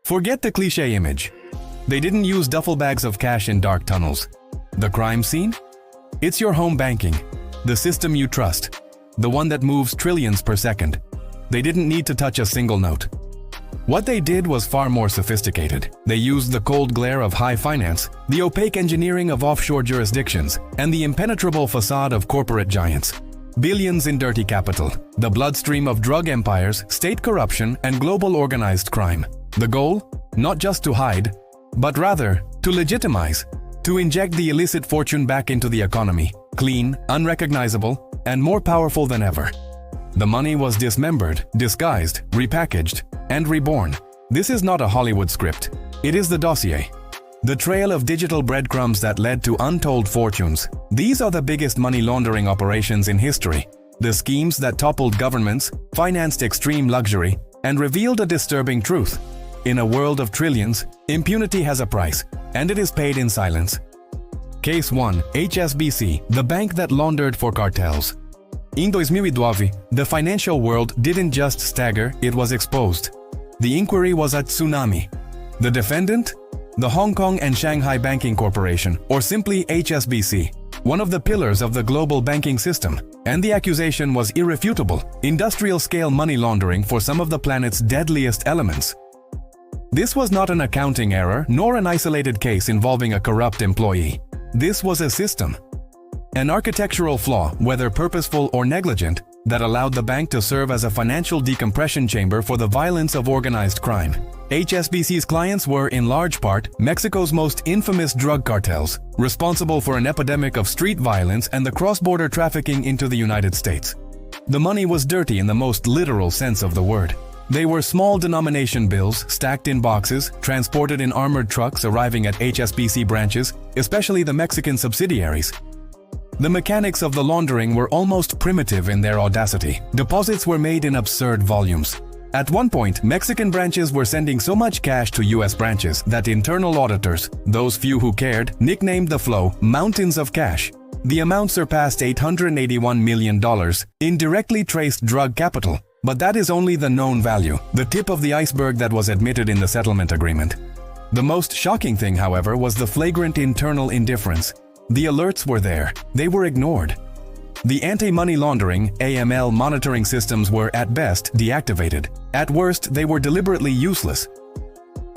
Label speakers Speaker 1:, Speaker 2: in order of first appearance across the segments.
Speaker 1: Forget the cliché image. They didn't use duffel bags of cash in dark tunnels. The crime scene? It's your home banking, the system you trust, the one that moves trillions per second. They didn't need to touch a single note. What they did was far more sophisticated. They used the cold glare of high finance, the opaque engineering of offshore jurisdictions, and the impenetrable facade of corporate giants. Billions in dirty capital, the bloodstream of drug empires, state corruption, and global organized crime. The goal? Not just to hide, but rather to legitimize, to inject the illicit fortune back into the economy, clean, unrecognizable, and more powerful than ever. The money was dismembered, disguised, repackaged, and reborn. This is not a Hollywood script. It is the dossier. The trail of digital breadcrumbs that led to untold fortunes. These are the biggest money laundering operations in history. The schemes that toppled governments, financed extreme luxury, and revealed a disturbing truth. In a world of trillions, impunity has a price, and it is paid in silence. Case 1. HSBC, the bank that laundered for cartels. In 2012, the financial world didn't just stagger, it was exposed. The inquiry was a tsunami. The defendant? The Hong Kong and Shanghai Banking Corporation, or simply HSBC, one of the pillars of the global banking system. And the accusation was irrefutable: industrial-scale money laundering for some of the planet's deadliest elements. This was not an accounting error, nor an isolated case involving a corrupt employee. This was a system. An architectural flaw, whether purposeful or negligent, that allowed the bank to serve as a financial decompression chamber for the violence of organized crime. HSBC's clients were, in large part, Mexico's most infamous drug cartels, responsible for an epidemic of street violence and the cross-border trafficking into the United States. The money was dirty in the most literal sense of the word. They were small denomination bills, stacked in boxes, transported in armored trucks arriving at HSBC branches, especially the Mexican subsidiaries. The mechanics of the laundering were almost primitive in their audacity. Deposits were made in absurd volumes. At one point, Mexican branches were sending so much cash to US branches that internal auditors, those few who cared, nicknamed the flow "mountains of cash." The amount surpassed $881 million in directly traced drug capital. But that is only the known value, the tip of the iceberg that was admitted in the settlement agreement. The most shocking thing, however, was the flagrant internal indifference. The alerts were there. They were ignored. The anti-money laundering (AML) monitoring systems were, at best, deactivated. At worst, they were deliberately useless.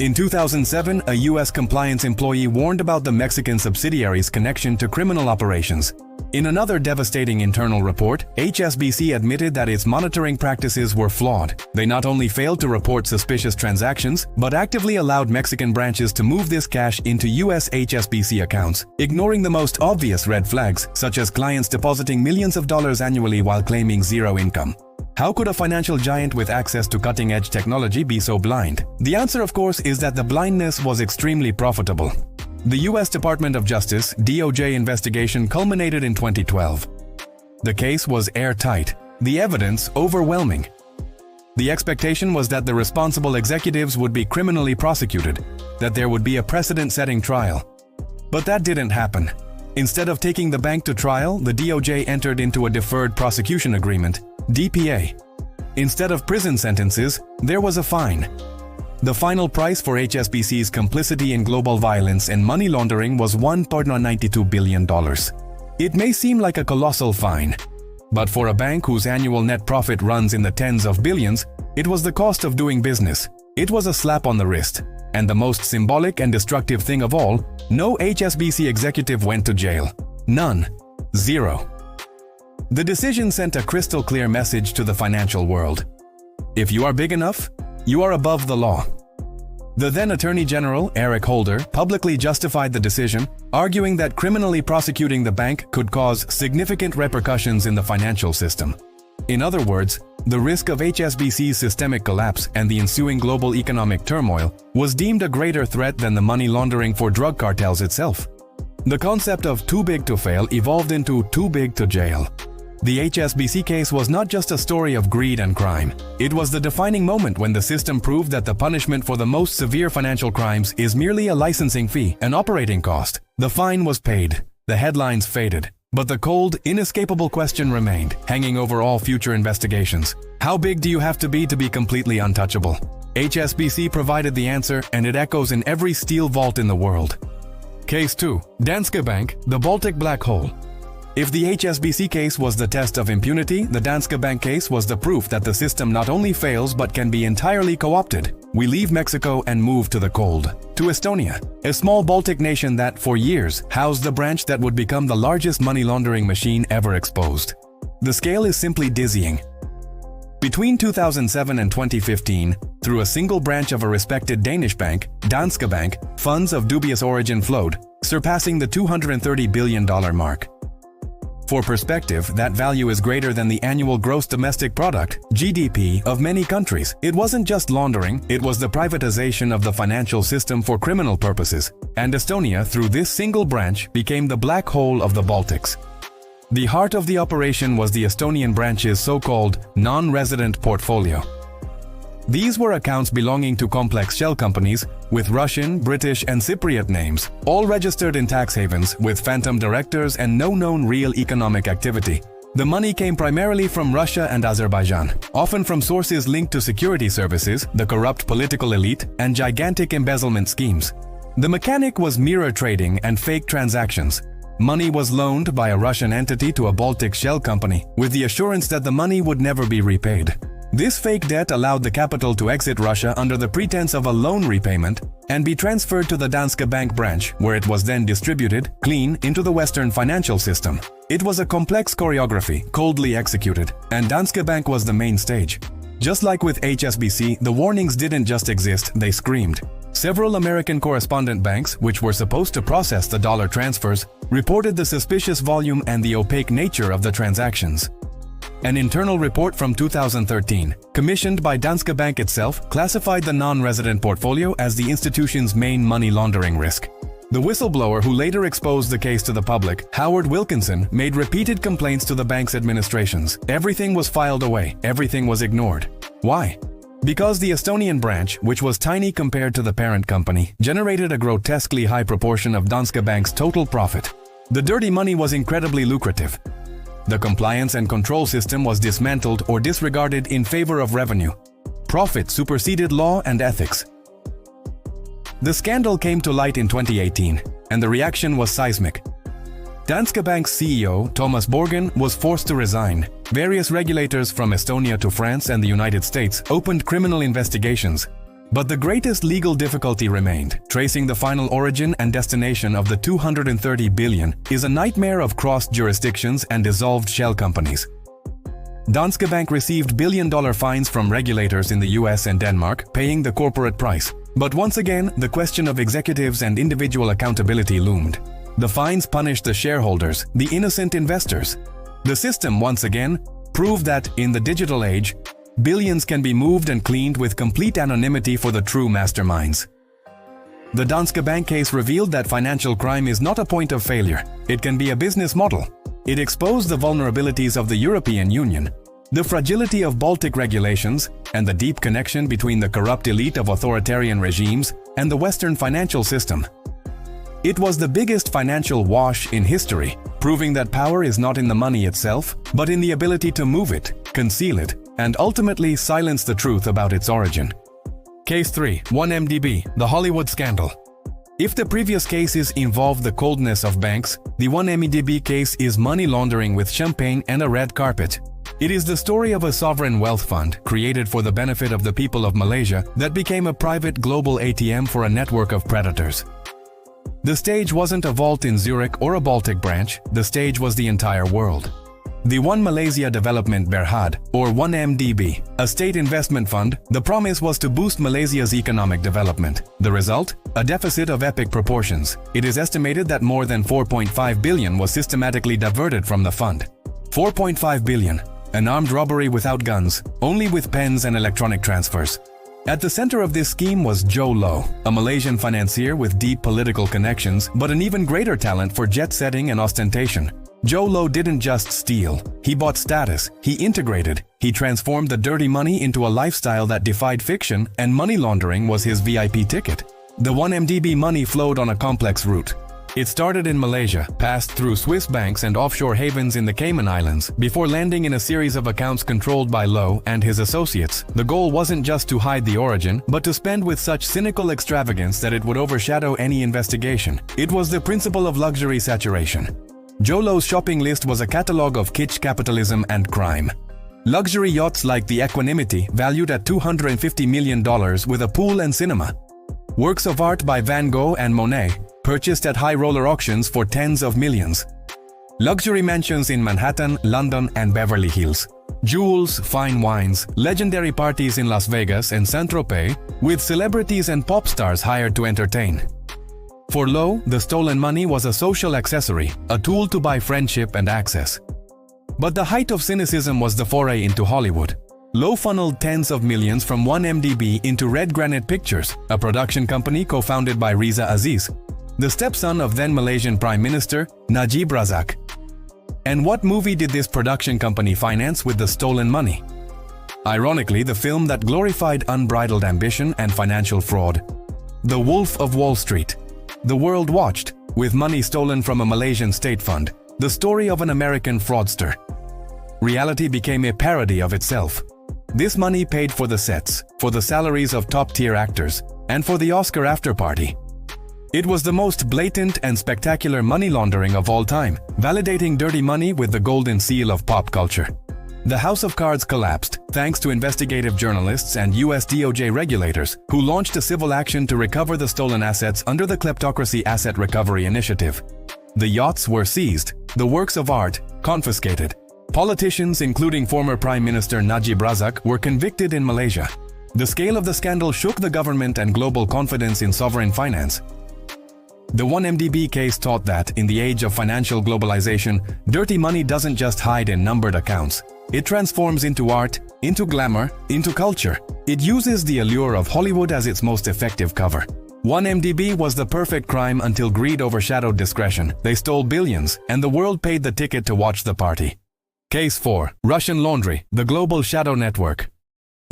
Speaker 1: In 2007, a US compliance employee warned about the Mexican subsidiary's connection to criminal operations. In another devastating internal report, HSBC admitted that its monitoring practices were flawed. They not only failed to report suspicious transactions, but actively allowed Mexican branches to move this cash into US HSBC accounts, ignoring the most obvious red flags, such as clients depositing millions of dollars annually while claiming zero income. How could a financial giant with access to cutting-edge technology be so blind? The answer, of course, is that the blindness was extremely profitable. The US Department of Justice (DOJ) investigation culminated in 2012. The case was airtight, the evidence overwhelming. The expectation was that the responsible executives would be criminally prosecuted, that there would be a precedent-setting trial. But that didn't happen. Instead of taking the bank to trial, the DOJ entered into a deferred prosecution agreement, DPA. Instead of prison sentences, there was a fine. The final price for HSBC's complicity in global violence and money laundering was $1.92 billion. It may seem like a colossal fine, but for a bank whose annual net profit runs in the tens of billions, it was the cost of doing business. It was a slap on the wrist. And the most symbolic and destructive thing of all, no HSBC executive went to jail. None. Zero. The decision sent a crystal clear message to the financial world. If you are big enough, you are above the law. The then Attorney General, Eric Holder, publicly justified the decision, arguing that criminally prosecuting the bank could cause significant repercussions in the financial system. In other words, the risk of HSBC's systemic collapse and the ensuing global economic turmoil was deemed a greater threat than the money laundering for drug cartels itself. The concept of too big to fail evolved into too big to jail. The HSBC case was not just a story of greed and crime. It was the defining moment when the system proved that the punishment for the most severe financial crimes is merely a licensing fee, an operating cost. The fine was paid. The headlines faded. But the cold, inescapable question remained, hanging over all future investigations. How big do you have to be completely untouchable? HSBC provided the answer, and it echoes in every steel vault in the world. Case 2. Danske Bank, the Baltic Black Hole. If the HSBC case was the test of impunity, the Danske Bank case was the proof that the system not only fails but can be entirely co-opted. We leave Mexico and move to the cold, to Estonia, a small Baltic nation that, for years, housed the branch that would become the largest money laundering machine ever exposed. The scale is simply dizzying. Between 2007 and 2015, through a single branch of a respected Danish bank, Danske Bank, funds of dubious origin flowed, surpassing the $230 billion mark. For perspective, that value is greater than the annual gross domestic product, GDP, of many countries. It wasn't just laundering, it was the privatization of the financial system for criminal purposes, and Estonia, through this single branch, became the black hole of the Baltics. The heart of the operation was the Estonian branch's so-called non-resident portfolio. These were accounts belonging to complex shell companies with Russian, British, and Cypriot names, all registered in tax havens with phantom directors and no known real economic activity. The money came primarily from Russia and Azerbaijan, often from sources linked to security services, the corrupt political elite, and gigantic embezzlement schemes. The mechanic was mirror trading and fake transactions. Money was loaned by a Russian entity to a Baltic shell company, with the assurance that the money would never be repaid. This fake debt allowed the capital to exit Russia under the pretense of a loan repayment and be transferred to the Danske Bank branch, where it was then distributed, clean, into the Western financial system. It was a complex choreography, coldly executed, and Danske Bank was the main stage. Just like with HSBC, the warnings didn't just exist, they screamed. Several American correspondent banks, which were supposed to process the dollar transfers, reported the suspicious volume and the opaque nature of the transactions. An internal report from 2013, commissioned by Danske Bank itself, classified the non-resident portfolio as the institution's main money laundering risk. The whistleblower who later exposed the case to the public, Howard Wilkinson, made repeated complaints to the bank's administrations. Everything was filed away, everything was ignored. Why? Because the Estonian branch, which was tiny compared to the parent company, generated a grotesquely high proportion of Danske Bank's total profit. The dirty money was incredibly lucrative. The compliance and control system was dismantled or disregarded in favor of revenue. Profit superseded law and ethics. The scandal came to light in 2018, and the reaction was seismic. Danske Bank's CEO, Thomas Borgen, was forced to resign. Various regulators from Estonia to France and the United States opened criminal investigations. But the greatest legal difficulty remained. Tracing the final origin and destination of the $230 billion is a nightmare of crossed jurisdictions and dissolved shell companies. Danske Bank received billion-dollar fines from regulators in the US and Denmark, paying the corporate price. But once again, the question of executives and individual accountability loomed. The fines punished the shareholders, the innocent investors. The system, once again, proved that, in the digital age, billions can be moved and cleaned with complete anonymity for the true masterminds. The Danske Bank case revealed that financial crime is not a point of failure. It can be a business model. It exposed the vulnerabilities of the European Union, the fragility of Baltic regulations, and the deep connection between the corrupt elite of authoritarian regimes and the Western financial system. It was the biggest financial wash in history, proving that power is not in the money itself, but in the ability to move it, conceal it, and ultimately silence the truth about its origin. Case 3. 1MDB, the Hollywood scandal. If the previous cases involved the coldness of banks, the 1MDB case is money laundering with champagne and a red carpet. It is the story of a sovereign wealth fund created for the benefit of the people of Malaysia that became a private global ATM for a network of predators. The stage wasn't a vault in Zurich or a Baltic branch, the stage was the entire world. The One Malaysia Development Berhad, or 1MDB, a state investment fund, the promise was to boost Malaysia's economic development. The result? A deficit of epic proportions. It is estimated that more than 4.5 billion was systematically diverted from the fund. 4.5 billion. An armed robbery without guns, only with pens and electronic transfers. At the center of this scheme was Joe Low, a Malaysian financier with deep political connections, but an even greater talent for jet-setting and ostentation. Joe Low didn't just steal, he bought status, he integrated, he transformed the dirty money into a lifestyle that defied fiction, and money laundering was his VIP ticket. The 1MDB money flowed on a complex route. It started in Malaysia, passed through Swiss banks and offshore havens in the Cayman Islands, before landing in a series of accounts controlled by Lowe and his associates. The goal wasn't just to hide the origin, but to spend with such cynical extravagance that it would overshadow any investigation. It was the principle of luxury saturation. Joe Lowe's shopping list was a catalogue of kitsch capitalism and crime. Luxury yachts like the Equanimity, valued at $250 million with a pool and cinema. Works of art by Van Gogh and Monet, purchased at high roller auctions for tens of millions. Luxury mansions in Manhattan, London, and Beverly Hills. Jewels, fine wines, legendary parties in Las Vegas and Saint-Tropez, with celebrities and pop stars hired to entertain. For Lowe, the stolen money was a social accessory, a tool to buy friendship and access. But the height of cynicism was the foray into Hollywood. Lowe funneled tens of millions from 1MDB into Red Granite Pictures, a production company co-founded by Riza Aziz, the stepson of then Malaysian Prime Minister Najib Razak. And what movie did this production company finance with the stolen money? Ironically, the film that glorified unbridled ambition and financial fraud. The Wolf of Wall Street. The world watched, with money stolen from a Malaysian state fund, the story of an American fraudster. Reality became a parody of itself. This money paid for the sets, for the salaries of top-tier actors, and for the Oscar after-party. It was the most blatant and spectacular money laundering of all time, validating dirty money with the golden seal of pop culture. The House of Cards collapsed, thanks to investigative journalists and US DOJ regulators, who launched a civil action to recover the stolen assets under the Kleptocracy Asset Recovery Initiative. The yachts were seized, the works of art confiscated. Politicians, including former Prime Minister Najib Razak, were convicted in Malaysia. The scale of the scandal shook the government and global confidence in sovereign finance. The 1MDB case taught that, in the age of financial globalization, dirty money doesn't just hide in numbered accounts. It transforms into art, into glamour, into culture. It uses the allure of Hollywood as its most effective cover. 1MDB was the perfect crime until greed overshadowed discretion. They stole billions, and the world paid the ticket to watch the party. Case 4. Russian Laundry, the global shadow network.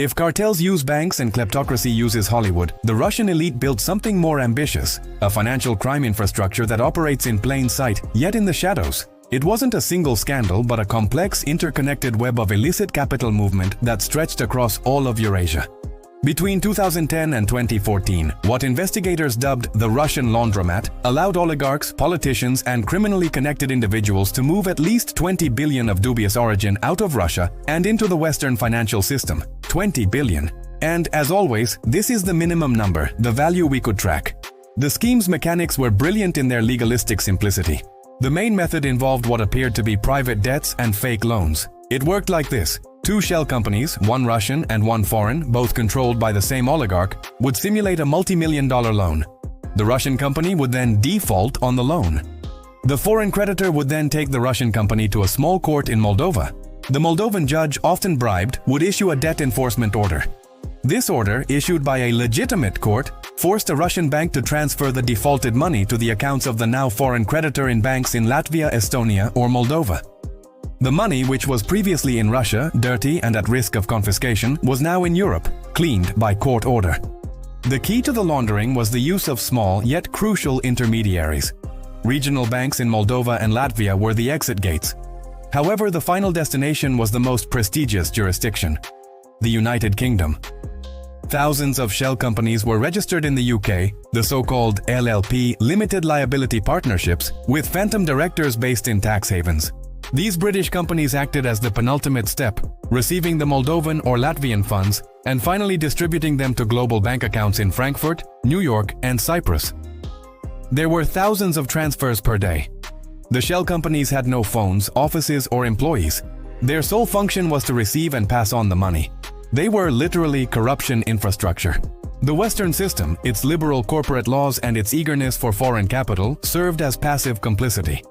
Speaker 1: If cartels use banks and kleptocracy uses Hollywood, the Russian elite built something more ambitious, a financial crime infrastructure that operates in plain sight, yet in the shadows. It wasn't a single scandal, but a complex, interconnected web of illicit capital movement that stretched across all of Eurasia. Between 2010 and 2014, what investigators dubbed the Russian laundromat allowed oligarchs, politicians, and criminally connected individuals to move at least 20 billion of dubious origin out of Russia and into the Western financial system. 20 billion. And as always, this is the minimum number, the value we could track. The scheme's mechanics were brilliant in their legalistic simplicity. The main method involved what appeared to be private debts and fake loans. It worked like this. Two shell companies, one Russian and one foreign, both controlled by the same oligarch, would simulate a multi-million-dollar loan. The Russian company would then default on the loan. The foreign creditor would then take the Russian company to a small court in Moldova. The Moldovan judge, often bribed, would issue a debt enforcement order. This order, issued by a legitimate court, forced a Russian bank to transfer the defaulted money to the accounts of the now foreign creditor in banks in Latvia, Estonia, or Moldova. The money, which was previously in Russia, dirty and at risk of confiscation, was now in Europe, cleaned by court order. The key to the laundering was the use of small yet crucial intermediaries. Regional banks in Moldova and Latvia were the exit gates. However, the final destination was the most prestigious jurisdiction, the United Kingdom. Thousands of shell companies were registered in the UK, the so-called LLP, limited liability partnerships, with phantom directors based in tax havens. These British companies acted as the penultimate step, receiving the Moldovan or Latvian funds and finally distributing them to global bank accounts in Frankfurt, New York, and Cyprus. There were thousands of transfers per day. The shell companies had no phones, offices, or employees. Their sole function was to receive and pass on the money. They were literally corruption infrastructure. The Western system, its liberal corporate laws, and its eagerness for foreign capital served as passive complicity.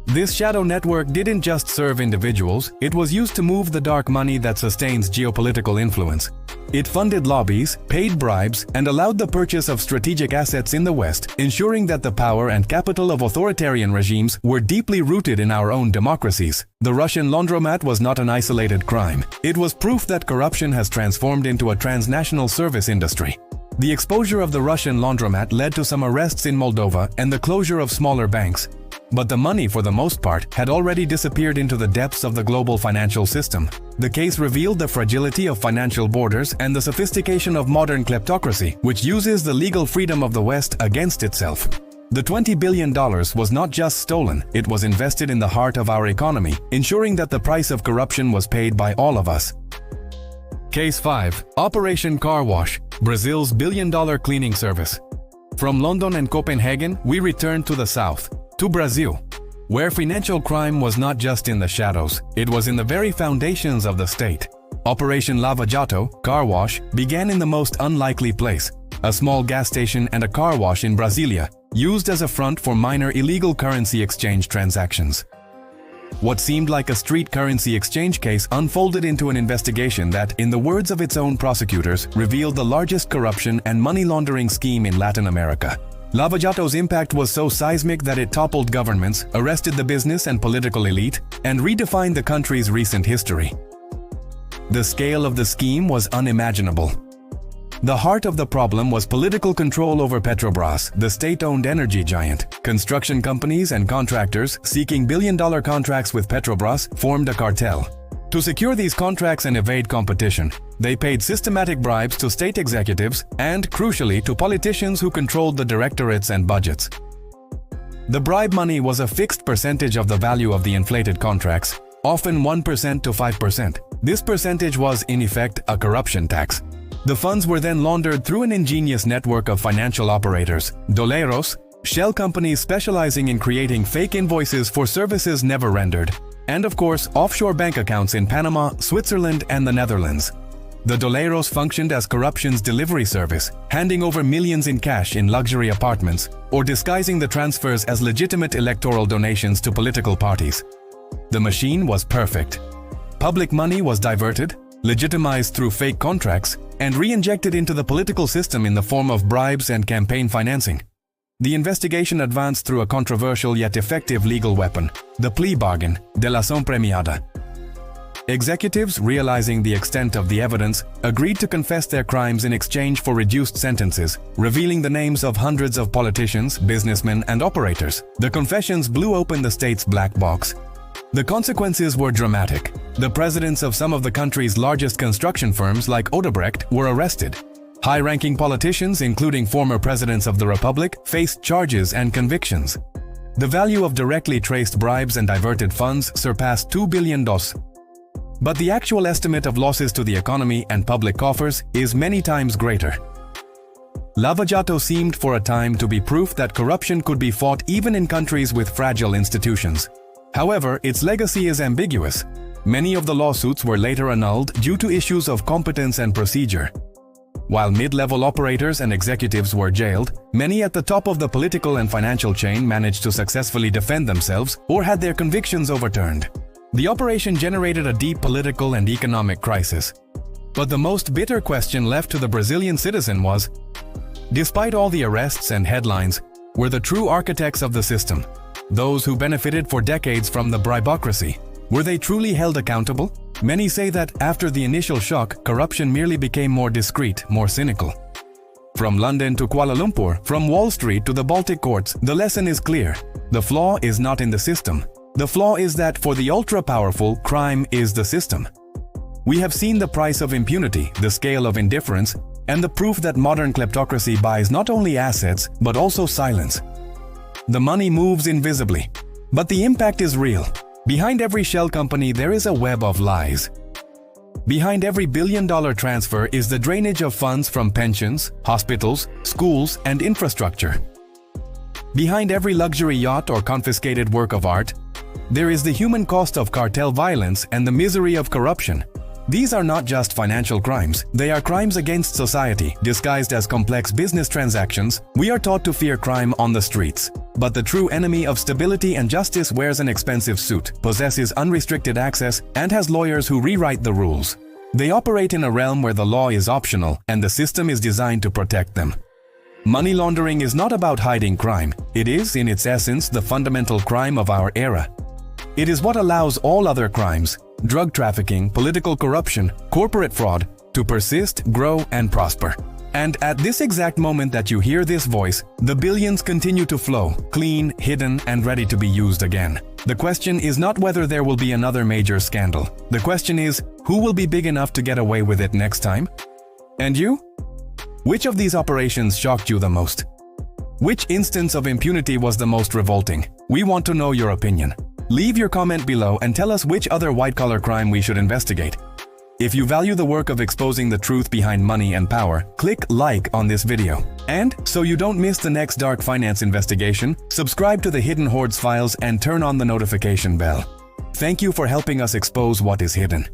Speaker 1: This shadow network didn't just serve individuals, it was used to move the dark money that sustains geopolitical influence. It funded lobbies, paid bribes, and allowed the purchase of strategic assets in the West, ensuring that the power and capital of authoritarian regimes were deeply rooted in our own democracies. The Russian laundromat was not an isolated crime. It was proof that corruption has transformed into a transnational service industry. The exposure of the Russian laundromat led to some arrests in Moldova and the closure of smaller banks. But the money, for the most part, had already disappeared into the depths of the global financial system. The case revealed the fragility of financial borders and the sophistication of modern kleptocracy, which uses the legal freedom of the West against itself. The $20 billion was not just stolen, it was invested in the heart of our economy, ensuring that the price of corruption was paid by all of us. Case 5. Operation Car Wash, Brazil's billion-dollar cleaning service. From London and Copenhagen, we return to the south, to Brazil, where financial crime was not just in the shadows, it was in the very foundations of the state. Operation Lava Jato, car wash, began in the most unlikely place, a small gas station and a car wash in Brasilia, used as a front for minor illegal currency exchange transactions. What seemed like a street currency exchange case unfolded into an investigation that, in the words of its own prosecutors, revealed the largest corruption and money laundering scheme in Latin America. Lava Jato's impact was so seismic that it toppled governments, arrested the business and political elite, and redefined the country's recent history. The scale of the scheme was unimaginable. The heart of the problem was political control over Petrobras, the state-owned energy giant. Construction companies and contractors seeking billion-dollar contracts with Petrobras formed a cartel. To secure these contracts and evade competition, they paid systematic bribes to state executives and, crucially, to politicians who controlled the directorates and budgets. The bribe money was a fixed percentage of the value of the inflated contracts, often 1% to 5%. This percentage was, in effect, a corruption tax. The funds were then laundered through an ingenious network of financial operators, doleiros, shell companies specializing in creating fake invoices for services never rendered, and of course, offshore bank accounts in Panama, Switzerland, and the Netherlands. The doleiros functioned as corruption's delivery service, handing over millions in cash in luxury apartments, or disguising the transfers as legitimate electoral donations to political parties. The machine was perfect. Public money was diverted, legitimized through fake contracts, and re-injected into the political system in the form of bribes and campaign financing. The investigation advanced through a controversial yet effective legal weapon, the plea bargain, delação premiada. Executives, realizing the extent of the evidence, agreed to confess their crimes in exchange for reduced sentences, revealing the names of hundreds of politicians, businessmen, and operators. The confessions blew open the state's black box. The consequences were dramatic. The presidents of some of the country's largest construction firms, like Odebrecht, were arrested. High-ranking politicians, including former presidents of the Republic, faced charges and convictions. The value of directly traced bribes and diverted funds surpassed $2 billion. But the actual estimate of losses to the economy and public coffers is many times greater. Lava Jato seemed for a time to be proof that corruption could be fought even in countries with fragile institutions. However, its legacy is ambiguous. Many of the lawsuits were later annulled due to issues of competence and procedure. While mid-level operators and executives were jailed, many at the top of the political and financial chain managed to successfully defend themselves or had their convictions overturned. The operation generated a deep political and economic crisis. But the most bitter question left to the Brazilian citizen was, despite all the arrests and headlines, were the true architects of the system, those who benefited for decades from the bribocracy, were they truly held accountable? Many say that after the initial shock, corruption merely became more discreet, more cynical. From London to Kuala Lumpur, from Wall Street to the Baltic courts, the lesson is clear. The flaw is not in the system. The flaw is that for the ultra-powerful, crime is the system. We have seen the price of impunity, the scale of indifference, and the proof that modern kleptocracy buys not only assets, but also silence. The money moves invisibly, but the impact is real. Behind every shell company, there is a web of lies. Behind every billion-dollar transfer is the drainage of funds from pensions, hospitals, schools, and infrastructure. Behind every luxury yacht or confiscated work of art, there is the human cost of cartel violence and the misery of corruption. These are not just financial crimes, they are crimes against society, disguised as complex business transactions. We are taught to fear crime on the streets. But the true enemy of stability and justice wears an expensive suit, possesses unrestricted access, and has lawyers who rewrite the rules. They operate in a realm where the law is optional and the system is designed to protect them. Money laundering is not about hiding crime. It is, in its essence, the fundamental crime of our era. It is what allows all other crimes, drug trafficking, political corruption, corporate fraud, to persist, grow, and prosper. And at this exact moment that you hear this voice, the billions continue to flow, clean, hidden, and ready to be used again. The question is not whether there will be another major scandal. The question is, who will be big enough to get away with it next time? And you? Which of these operations shocked you the most? Which instance of impunity was the most revolting? We want to know your opinion. Leave your comment below and tell us which other white-collar crime we should investigate. If you value the work of exposing the truth behind money and power, click like on this video. And, so you don't miss the next dark finance investigation, subscribe to the Hidden Hoards Files and turn on the notification bell. Thank you for helping us expose what is hidden.